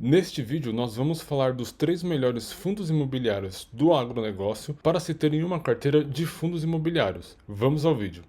Neste vídeo, nós vamos falar dos 3 melhores fundos imobiliários do agronegócio para se ter em uma carteira de fundos imobiliários. Vamos ao vídeo.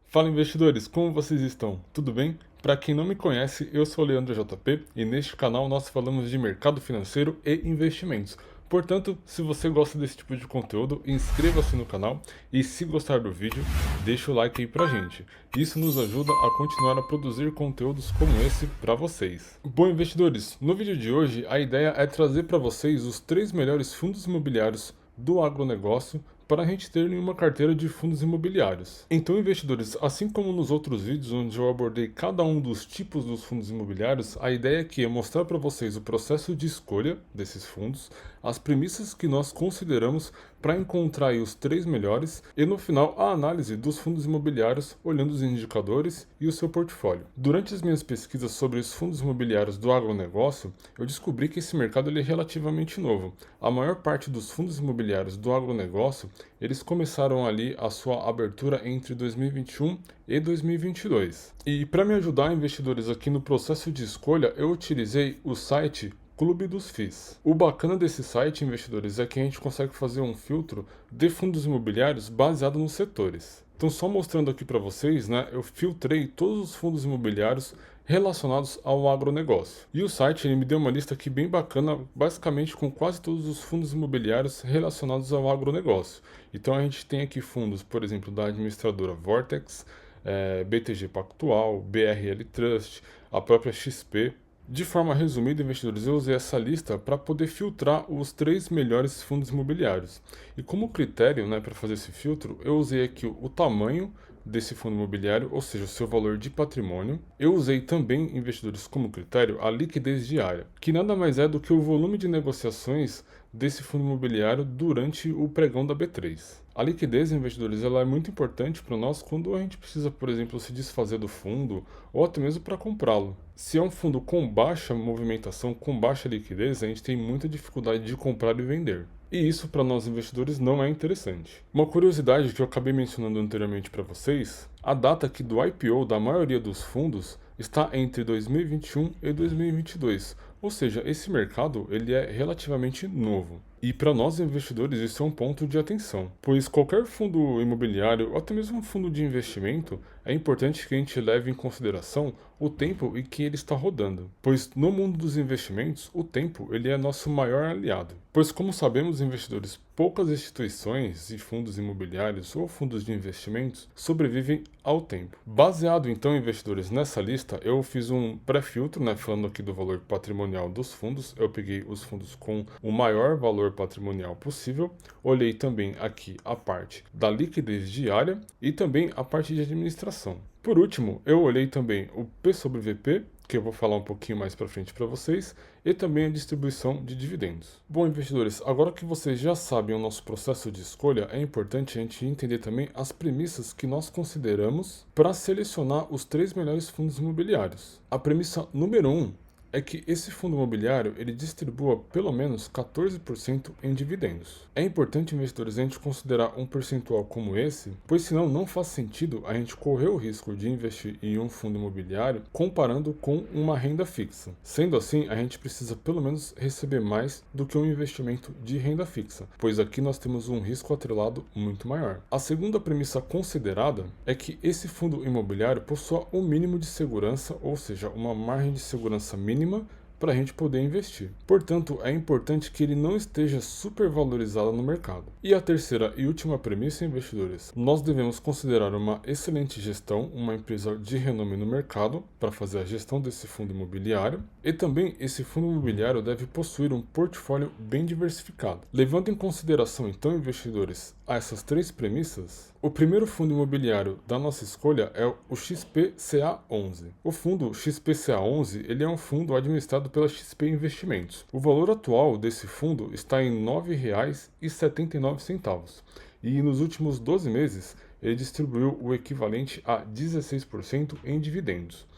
Fala investidores, como vocês estão? Tudo bem? Para quem não me conhece, eu sou o Leandro JP e neste canal nós falamos de mercado financeiro e investimentos. Portanto, se você gosta desse tipo de conteúdo, inscreva-se no canal e se gostar do vídeo, deixa o like aí pra gente. Isso nos ajuda a continuar a produzir conteúdos como esse para vocês. Bom, investidores, no vídeo de hoje a ideia é trazer para vocês os 3 melhores fundos imobiliários do agronegócio para a gente ter em uma carteira de fundos imobiliários. Então, investidores, assim como nos outros vídeos onde eu abordei cada um dos tipos dos fundos imobiliários, a ideia aqui é mostrar para vocês o processo de escolha desses fundos, as premissas que nós consideramos para encontrar aí os 3 melhores e no final a análise dos fundos imobiliários olhando os indicadores e o seu portfólio. Durante as minhas pesquisas sobre os fundos imobiliários do agronegócio, eu descobri que esse mercado ele é relativamente novo. A maior parte dos fundos imobiliários do agronegócio eles começaram ali a sua abertura entre 2021 e 2022. E para me ajudar investidores aqui no processo de escolha, eu utilizei o site Clube dos FIIs. O bacana desse site, investidores, é que a gente consegue fazer um filtro de fundos imobiliários baseado nos setores. Então, só mostrando aqui para vocês, né, eu filtrei todos os fundos imobiliários relacionados ao agronegócio. E o site ele me deu uma lista aqui bem bacana, basicamente com quase todos os fundos imobiliários relacionados ao agronegócio. Então a gente tem aqui fundos, por exemplo, da administradora Vortex, BTG Pactual, BRL Trust, a própria XP. De forma resumida, investidores, eu usei essa lista para poder filtrar os 3 melhores fundos imobiliários. E como critério, né, para fazer esse filtro, eu usei aqui o tamanho desse fundo imobiliário, ou seja, o seu valor de patrimônio. Eu usei também, investidores, como critério, a liquidez diária, que nada mais é do que o volume de negociações desse fundo imobiliário durante o pregão da B3. A liquidez, investidores, ela é muito importante para nós quando a gente precisa, por exemplo, se desfazer do fundo ou até mesmo para comprá-lo. Se é um fundo com baixa movimentação, com baixa liquidez, a gente tem muita dificuldade de comprar e vender. E isso para nós investidores não é interessante. Uma curiosidade que eu acabei mencionando anteriormente para vocês, a data aqui do IPO da maioria dos fundos está entre 2021 e 2022, ou seja, esse mercado ele é relativamente novo. E para nós investidores isso é um ponto de atenção, pois qualquer fundo imobiliário ou até mesmo um fundo de investimento é importante que a gente leve em consideração o tempo em que ele está rodando, pois no mundo dos investimentos o tempo ele é nosso maior aliado. Pois como sabemos investidores, poucas instituições e fundos imobiliários ou fundos de investimentos sobrevivem ao tempo. Baseado então investidores nessa lista, eu fiz um pré-filtro, né, falando aqui do valor patrimonial dos fundos. Eu peguei os fundos com o maior valor patrimonial possível, olhei também aqui a parte da liquidez diária e também a parte de administração. Por último, eu olhei também o P sobre VP, que eu vou falar um pouquinho mais para frente para vocês, e também a distribuição de dividendos. Bom, investidores, agora que vocês já sabem o nosso processo de escolha, é importante a gente entender também as premissas que nós consideramos para selecionar os 3 melhores fundos imobiliários. A premissa número 1 é que esse fundo imobiliário ele distribua pelo menos 14% em dividendos. É importante, investidores, a gente considerar um percentual como esse, pois senão não faz sentido a gente correr o risco de investir em um fundo imobiliário comparando com uma renda fixa. Sendo assim, a gente precisa pelo menos receber mais do que um investimento de renda fixa, pois aqui nós temos um risco atrelado muito maior. A segunda premissa considerada é que esse fundo imobiliário possua um mínimo de segurança, ou seja, uma margem de segurança mínima para a gente poder investir. Portanto, é importante que ele não esteja supervalorizado no mercado. E a terceira e última premissa, investidores, nós devemos considerar uma excelente gestão, uma empresa de renome no mercado para fazer a gestão desse fundo imobiliário, e também esse fundo imobiliário deve possuir um portfólio bem diversificado. Levando em consideração então, investidores, essas 3 premissas, o primeiro fundo imobiliário da nossa escolha é o XPCA11. O fundo XPCA11 ele é um fundo administrado pela XP Investimentos. O valor atual desse fundo está em R$ 9,79 e nos últimos 12 meses ele distribuiu o equivalente a 16% em dividendos.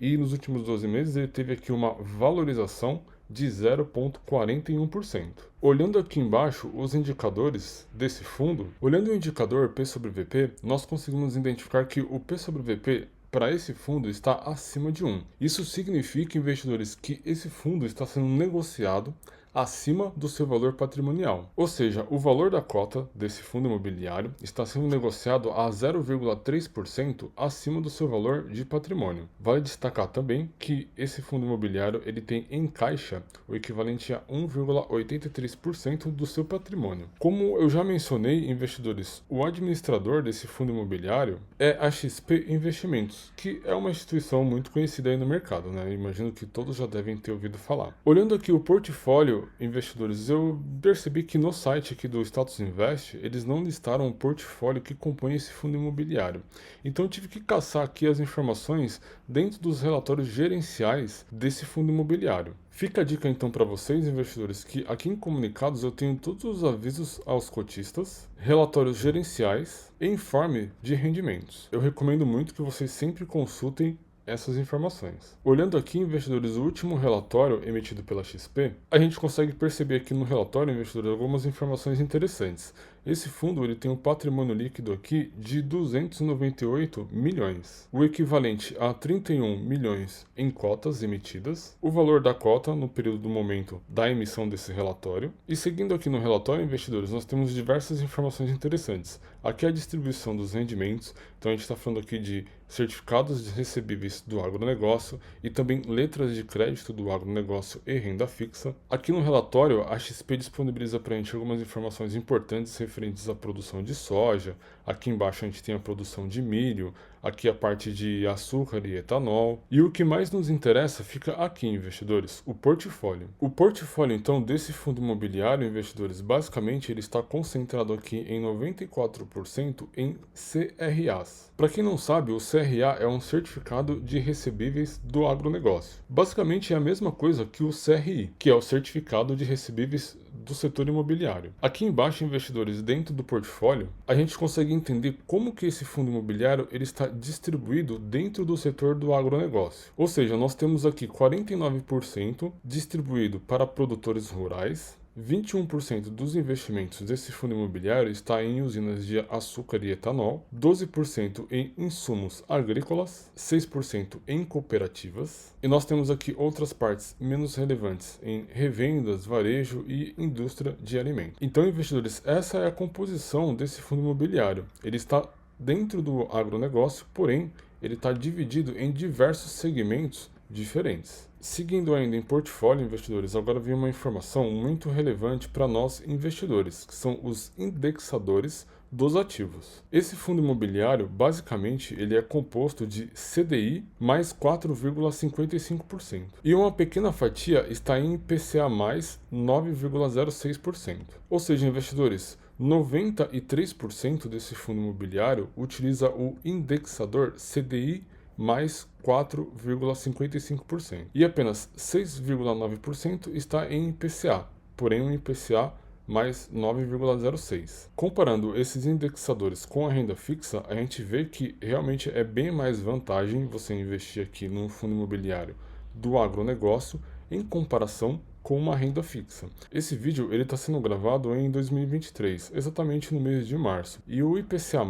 E nos últimos 12 meses ele teve aqui uma valorização de 0,41%. Olhando aqui embaixo os indicadores desse fundo, olhando o indicador P sobre VP, nós conseguimos identificar que o P sobre VP para esse fundo está acima de 1. Isso significa, investidores, que esse fundo está sendo negociado acima do seu valor patrimonial. Ou seja, o valor da cota desse fundo imobiliário está sendo negociado a 0,3% acima do seu valor de patrimônio. Vale destacar também que esse fundo imobiliário ele tem em caixa o equivalente a 1,83% do seu patrimônio. Como eu já mencionei, investidores, o administrador desse fundo imobiliário é a XP Investimentos, que é uma instituição muito conhecida aí no mercado, né? Eu imagino que todos já devem ter ouvido falar. Olhando aqui o portfólio, investidores, eu percebi que no site aqui do Status Invest, eles não listaram o portfólio que compõe esse fundo imobiliário. Então eu tive que caçar aqui as informações dentro dos relatórios gerenciais desse fundo imobiliário. Fica a dica então para vocês, investidores, que aqui em comunicados eu tenho todos os avisos aos cotistas, relatórios gerenciais e informe de rendimentos. Eu recomendo muito que vocês sempre consultem essas informações. Olhando aqui, investidores, o último relatório emitido pela XP, a gente consegue perceber aqui no relatório, investidores, algumas informações interessantes. Esse fundo ele tem um patrimônio líquido aqui de 298 milhões, o equivalente a 31 milhões em cotas emitidas, o valor da cota no período do momento da emissão desse relatório. E seguindo aqui no relatório, investidores, nós temos diversas informações interessantes. Aqui é a distribuição dos rendimentos, então a gente está falando aqui de certificados de recebíveis do agronegócio e também letras de crédito do agronegócio e renda fixa. Aqui no relatório, a XP disponibiliza para a gente algumas informações importantes referentes à produção de soja. Aqui embaixo a gente tem a produção de milho, aqui a parte de açúcar e etanol. E o que mais nos interessa fica aqui, investidores, o portfólio. O portfólio, então, desse fundo imobiliário, investidores, basicamente ele está concentrado aqui em 94% em CRAs. Para quem não sabe, o CRA é um certificado de recebíveis do agronegócio. Basicamente é a mesma coisa que o CRI, que é o certificado de recebíveis do setor imobiliário. Aqui embaixo, investidores, dentro do portfólio, a gente consegue entender como que esse fundo imobiliário ele está distribuído dentro do setor do agronegócio. Ou seja, nós temos aqui 49% distribuído para produtores rurais, 21% dos investimentos desse fundo imobiliário está em usinas de açúcar e etanol, 12% em insumos agrícolas, 6% em cooperativas, e nós temos aqui outras partes menos relevantes em revendas, varejo e indústria de alimentos. Então, investidores, essa é a composição desse fundo imobiliário. Ele está dentro do agronegócio, porém, ele está dividido em diversos segmentos diferentes. Seguindo ainda em portfólio, investidores, agora vem uma informação muito relevante para nós investidores, que são os indexadores dos ativos. Esse fundo imobiliário, basicamente, ele é composto de CDI mais 4,55%. E uma pequena fatia está em IPCA mais 9,06%. Ou seja, investidores, 93% desse fundo imobiliário utiliza o indexador CDI mais 4,55%. E apenas 6,9% está em IPCA, porém um IPCA mais 9,06%. Comparando esses indexadores com a renda fixa, a gente vê que realmente é bem mais vantagem você investir aqui num fundo imobiliário do agronegócio em comparação com uma renda fixa. Esse vídeo está sendo gravado em 2023, exatamente no mês de março. E o IPCA+,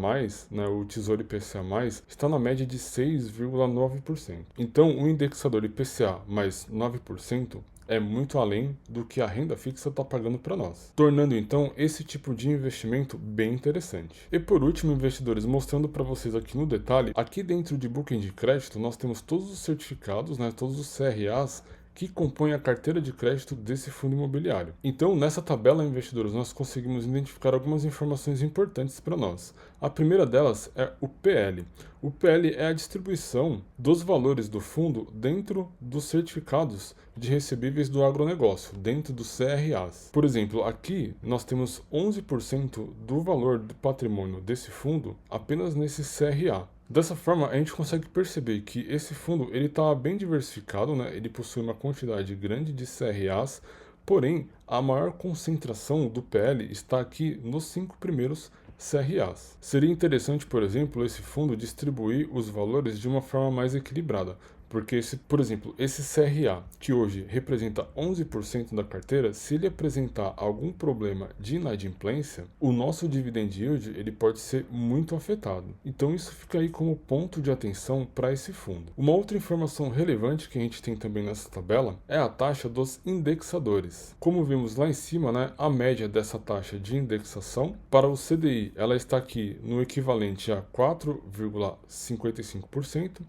né, o Tesouro IPCA+, está na média de 6,9%. Então, o indexador IPCA mais 9% é muito além do que a renda fixa está pagando para nós, tornando então esse tipo de investimento bem interessante. E por último, investidores, mostrando para vocês aqui no detalhe, aqui dentro de Booking de Crédito nós temos todos os certificados, né, todos os CRAs que compõem a carteira de crédito desse fundo imobiliário. Então, nessa tabela, investidores, nós conseguimos identificar algumas informações importantes para nós. A primeira delas é o PL. O PL é a distribuição dos valores do fundo dentro dos certificados de recebíveis do agronegócio, dentro dos CRAs. Por exemplo, aqui nós temos 11% do valor do patrimônio desse fundo apenas nesse CRA. Dessa forma, a gente consegue perceber que esse fundo ele está bem diversificado, né? Ele possui uma quantidade grande de CRAs, porém, a maior concentração do PL está aqui nos 5 primeiros CRAs. Seria interessante, por exemplo, esse fundo distribuir os valores de uma forma mais equilibrada. porque por exemplo, esse CRA, que hoje representa 11% da carteira, se ele apresentar algum problema de inadimplência, o nosso dividend yield ele pode ser muito afetado. Então isso fica aí como ponto de atenção para esse fundo. Uma outra informação relevante que a gente tem também nessa tabela é a taxa dos indexadores. Como vimos lá em cima, né, a média dessa taxa de indexação para o CDI, ela está aqui no equivalente a 4,55%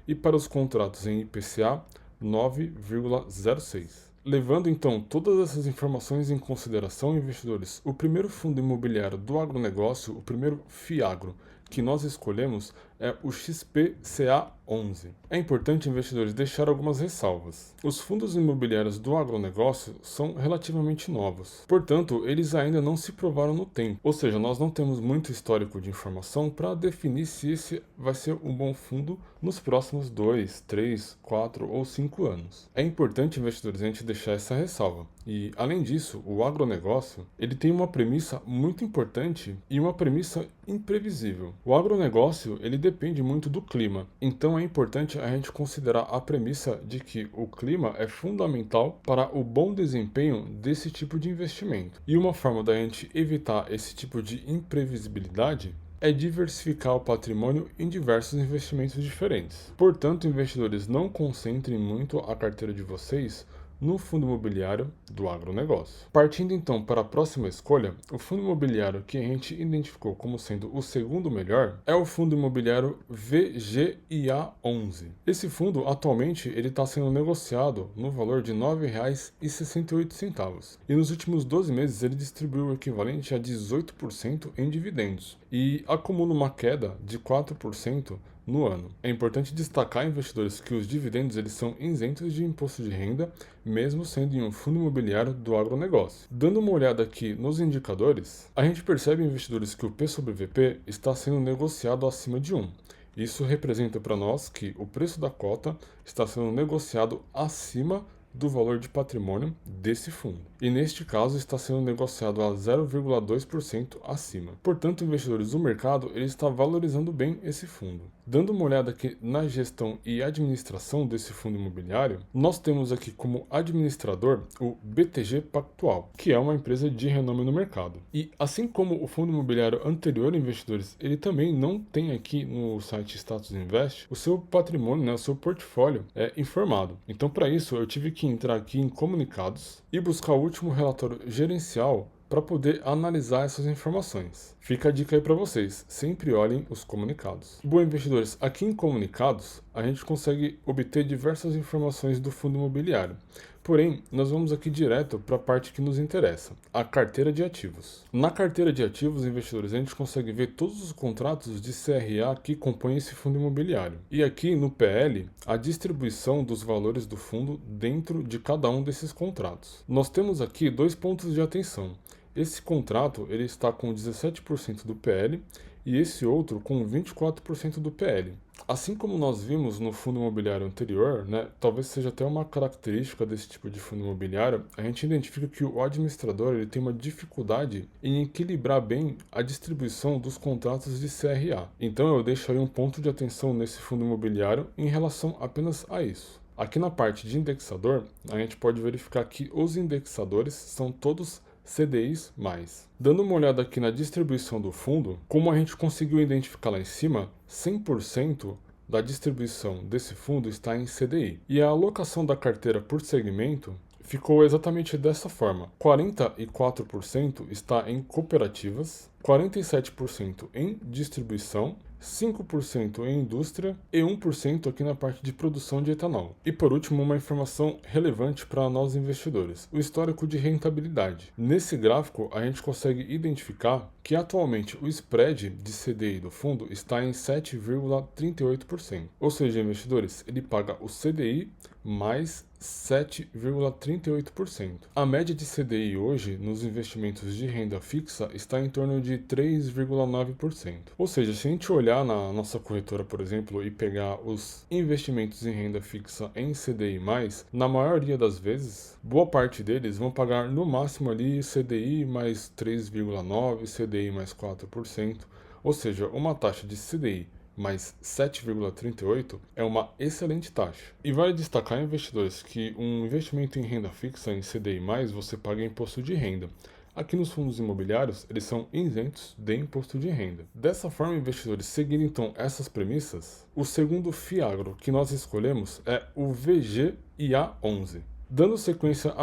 e para os contratos em IPCA, 9,06%. Levando então todas essas informações em consideração, investidores, o primeiro fundo imobiliário do agronegócio, o primeiro FIAGRO que nós escolhemos é o XPCA11. É importante, investidores, deixar algumas ressalvas. Os fundos imobiliários do agronegócio são relativamente novos, portanto, eles ainda não se provaram no tempo, ou seja, nós não temos muito histórico de informação para definir se esse vai ser um bom fundo nos próximos 2, 3, 4 ou 5 anos. É importante, investidores, a gente deixar essa ressalva. E, além disso, o agronegócio ele tem uma premissa muito importante e uma premissa imprevisível. O agronegócio ele depende muito do clima, então é importante a gente considerar a premissa de que o clima é fundamental para o bom desempenho desse tipo de investimento. E uma forma da gente evitar esse tipo de imprevisibilidade é diversificar o patrimônio em diversos investimentos diferentes. Portanto, investidores, não concentrem muito a carteira de vocês no fundo imobiliário do agronegócio. Partindo então para a próxima escolha, o fundo imobiliário que a gente identificou como sendo o segundo melhor é o fundo imobiliário VGIA11. Esse fundo atualmente ele está sendo negociado no valor de R$ 9,68 e nos últimos 12 meses ele distribuiu o equivalente a 18% em dividendos e acumula uma queda de 4% no ano. É importante destacar, investidores, que os dividendos eles são isentos de imposto de renda, mesmo sendo em um fundo imobiliário do agronegócio. Dando uma olhada aqui nos indicadores, a gente percebe, investidores, que o P sobre VP está sendo negociado acima de 1. Isso representa para nós que o preço da cota está sendo negociado acima do valor de patrimônio desse fundo. E neste caso está sendo negociado a 0,2% acima. Portanto, investidores, o mercado ele está valorizando bem esse fundo. Dando uma olhada aqui na gestão e administração desse fundo imobiliário, nós temos aqui como administrador o BTG Pactual, que é uma empresa de renome no mercado. E assim como o fundo imobiliário anterior, investidores, ele também não tem aqui no site Status Invest o seu patrimônio, né, o seu portfólio informado. Então, para isso, eu tive que entrar aqui em comunicados e buscar o último relatório gerencial para poder analisar essas informações. Fica a dica aí para vocês, sempre olhem os comunicados. Bom, investidores, aqui em comunicados, a gente consegue obter diversas informações do fundo imobiliário. Porém, nós vamos aqui direto para a parte que nos interessa, a carteira de ativos. Na carteira de ativos, investidores, a gente consegue ver todos os contratos de CRA que compõem esse fundo imobiliário. E aqui no PL, a distribuição dos valores do fundo dentro de cada um desses contratos. Nós temos aqui dois pontos de atenção. Esse contrato ele está com 17% do PL e esse outro com 24% do PL. Assim como nós vimos no fundo imobiliário anterior, né, talvez seja até uma característica desse tipo de fundo imobiliário, a gente identifica que o administrador ele tem uma dificuldade em equilibrar bem a distribuição dos contratos de CRA. Então eu deixo aí um ponto de atenção nesse fundo imobiliário em relação apenas a isso. Aqui na parte de indexador, a gente pode verificar que os indexadores são todos CDIs+. Dando uma olhada aqui na distribuição do fundo, como a gente conseguiu identificar lá em cima, 100% da distribuição desse fundo está em CDI. E a alocação da carteira por segmento ficou exatamente dessa forma. 44% está em cooperativas, 47% em distribuição, 5% em indústria e 1% aqui na parte de produção de etanol. E por último, uma informação relevante para nós investidores, o histórico de rentabilidade. Nesse gráfico, a gente consegue identificar que atualmente o spread de CDI do fundo está em 7,38%. Ou seja, investidores, ele paga o CDI mais 7,38%. A média de CDI hoje nos investimentos de renda fixa está em torno de 3,9%. Ou seja, se a gente olhar na nossa corretora, por exemplo, e pegar os investimentos em renda fixa em CDI+, na maioria das vezes, boa parte deles vão pagar no máximo ali CDI mais 3,9%, CDI mais 4%, ou seja, uma taxa de CDI mais 7,38 é uma excelente taxa. E vale destacar, investidores, que um investimento em renda fixa em CDI+, você paga imposto de renda. Aqui nos fundos imobiliários, eles são isentos de imposto de renda. Dessa forma, investidores, seguindo então essas premissas, o segundo FIAGRO que nós escolhemos é o VGIA11. Dando sequência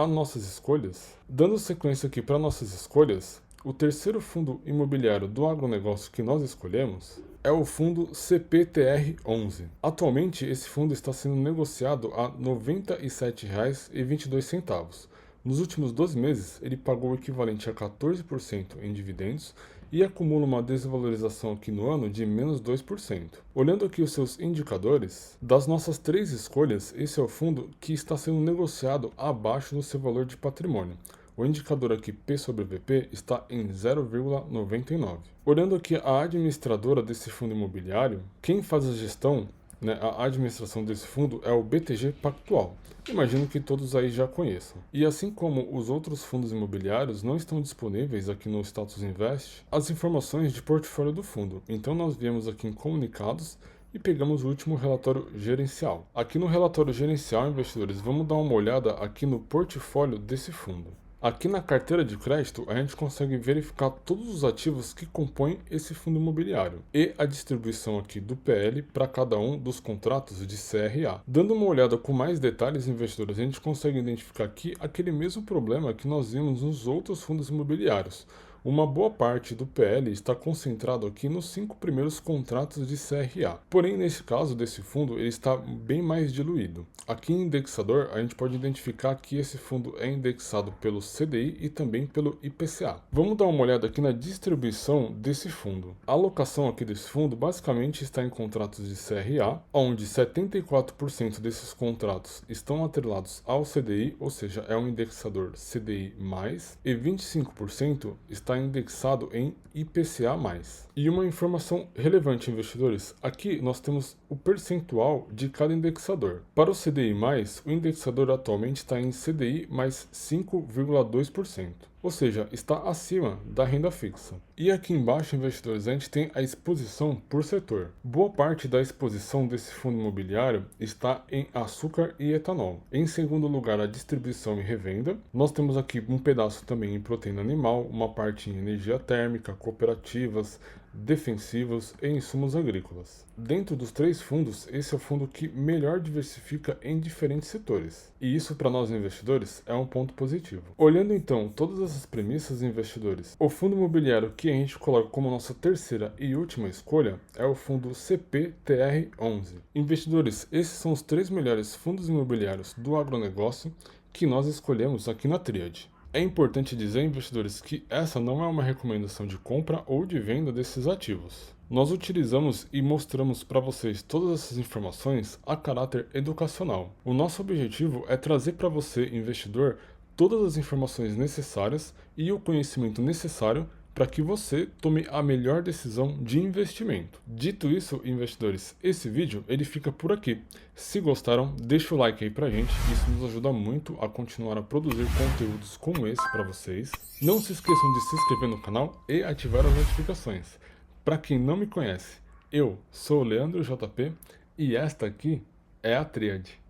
aqui para nossas escolhas, o terceiro fundo imobiliário do agronegócio que nós escolhemos é o fundo CPTR11. Atualmente, esse fundo está sendo negociado a R$ 97,22. Nos últimos 12 meses, ele pagou o equivalente a 14% em dividendos e acumula uma desvalorização aqui no ano de menos 2%. Olhando aqui os seus indicadores, das nossas 3 escolhas, esse é o fundo que está sendo negociado abaixo do seu valor de patrimônio. O indicador aqui P sobre VP está em 0,99. Olhando aqui a administradora desse fundo imobiliário, quem faz a gestão, a administração desse fundo é o BTG Pactual. Imagino que todos aí já conheçam. E assim como os outros fundos imobiliários não estão disponíveis aqui no Status Invest, as informações de portfólio do fundo. Então nós viemos aqui em comunicados e pegamos o último relatório gerencial. Aqui no relatório gerencial, investidores, vamos dar uma olhada aqui no portfólio desse fundo. Aqui na carteira de crédito, a gente consegue verificar todos os ativos que compõem esse fundo imobiliário e a distribuição aqui do PL para cada um dos contratos de CRA. Dando uma olhada com mais detalhes, investidores, a gente consegue identificar aqui aquele mesmo problema que nós vimos nos outros fundos imobiliários. Uma boa parte do PL está concentrado aqui nos 5 primeiros contratos de CRA. Porém, nesse caso desse fundo, ele está bem mais diluído. Aqui em indexador, a gente pode identificar que esse fundo é indexado pelo CDI e também pelo IPCA. Vamos dar uma olhada aqui na distribuição desse fundo. A alocação aqui desse fundo basicamente está em contratos de CRA, onde 74% desses contratos estão atrelados ao CDI, ou seja, é um indexador CDI+, e 25% está indexado em IPCA+. E uma informação relevante, investidores, aqui nós temos o percentual de cada indexador. Para o CDI+, o indexador atualmente está em CDI mais 5,2%. Ou seja, está acima da renda fixa. E aqui embaixo, investidores, a gente tem a exposição por setor. Boa parte da exposição desse fundo imobiliário está em açúcar e etanol. Em segundo lugar, a distribuição e revenda. Nós temos aqui um pedaço também em proteína animal, uma parte em energia térmica, cooperativas, defensivos e insumos agrícolas. Dentro dos 3 fundos, esse é o fundo que melhor diversifica em diferentes setores. E isso para nós investidores é um ponto positivo. Olhando então todas essas premissas, investidores, o fundo imobiliário que a gente coloca como nossa terceira e última escolha é o fundo CPTR11. Investidores, esses são os 3 melhores fundos imobiliários do agronegócio que nós escolhemos aqui na Tríade. É importante dizer, investidores, que essa não é uma recomendação de compra ou de venda desses ativos. Nós utilizamos e mostramos para vocês todas essas informações a caráter educacional. O nosso objetivo é trazer para você, investidor, todas as informações necessárias e o conhecimento necessário para que você tome a melhor decisão de investimento. Dito isso, investidores, esse vídeo ele fica por aqui. Se gostaram, deixa o like aí pra gente, isso nos ajuda muito a continuar a produzir conteúdos como esse para vocês. Não se esqueçam de se inscrever no canal e ativar as notificações. Para quem não me conhece, eu sou o Leandro JP e esta aqui é a Tríade.